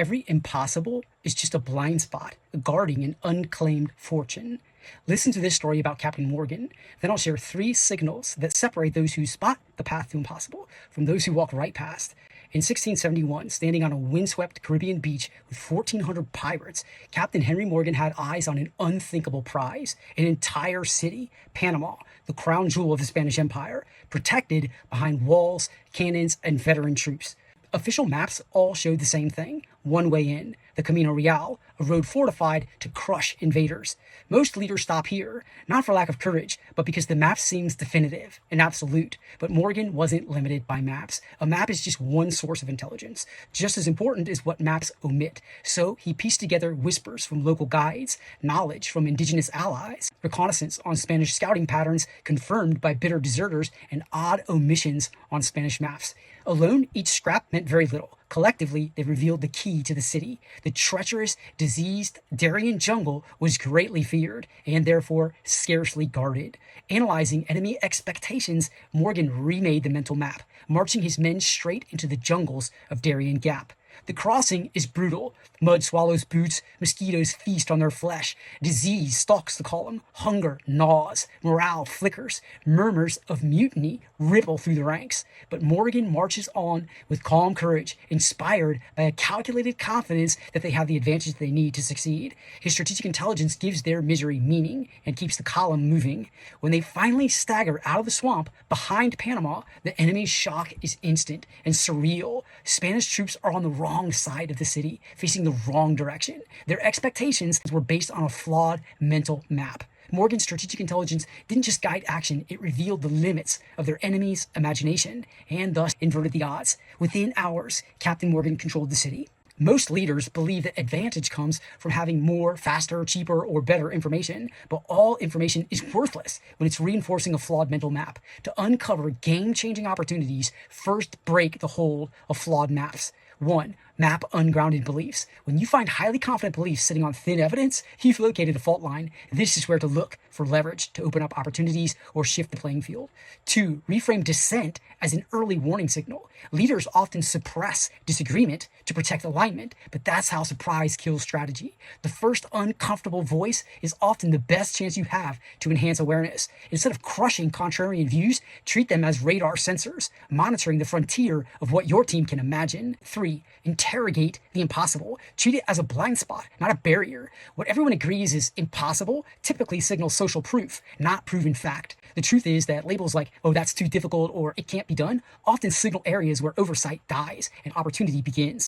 every impossible is just a blind spot guarding an unclaimed fortune. Listen to this story about Captain Morgan. Then I'll share 3 signals that separate those who spot the path to impossible from those who walk right past. In 1671, standing on a windswept Caribbean beach with 1,400 pirates, Captain Henry Morgan had eyes on an unthinkable prize, an entire city, Panama, the crown jewel of the Spanish Empire, protected behind walls, cannons, and veteran troops. Official maps all showed the same thing: one way in, the Camino Real, a road fortified to crush invaders. Most leaders stop here, not for lack of courage, but because the map seems definitive and absolute. But Morgan wasn't limited by maps. A map is just one source of intelligence. Just as important is what maps omit. So he pieced together whispers from local guides, knowledge from indigenous allies, reconnaissance on Spanish scouting patterns confirmed by bitter deserters, and odd omissions on Spanish maps. Alone, each scrap meant very little. Collectively, they revealed the key to the city. The treacherous, diseased Darien jungle was greatly feared, and therefore scarcely guarded. Analyzing enemy expectations, Morgan remade the mental map, marching his men straight into the jungles of Darien Gap. The crossing is brutal. Mud swallows boots, mosquitoes feast on their flesh, disease stalks the column, hunger gnaws, morale flickers, murmurs of mutiny ripple through the ranks. But Morgan marches on with calm courage, inspired by a calculated confidence that they have the advantage they need to succeed. His strategic intelligence gives their misery meaning and keeps the column moving. When they finally stagger out of the swamp behind Panama, the enemy's shock is instant and surreal. Spanish troops are on the wrong side of the city, facing the wrong direction. Their expectations were based on a flawed mental map. Morgan's strategic intelligence didn't just guide action, it revealed the limits of their enemy's imagination, and thus inverted the odds. Within hours, Captain Morgan controlled the city. Most leaders believe that advantage comes from having more, faster, cheaper, or better information, but all information is worthless when it's reinforcing a flawed mental map. To uncover game-changing opportunities, first break the hold of flawed maps. 1. Map ungrounded beliefs. When you find highly confident beliefs sitting on thin evidence, you've located a fault line. This is where to look for leverage to open up opportunities or shift the playing field. 2. Reframe dissent as an early warning signal. Leaders often suppress disagreement to protect alignment, but that's how surprise kills strategy. The first uncomfortable voice is often the best chance you have to enhance awareness. Instead of crushing contrarian views, treat them as radar sensors, monitoring the frontier of what your team can imagine. 3. Interrogate the impossible. Treat it as a blind spot, not a barrier. What everyone agrees is impossible typically signals social proof, not proven fact. The truth is that labels like, oh, that's too difficult or it can't be done, often signal areas where oversight dies and opportunity begins.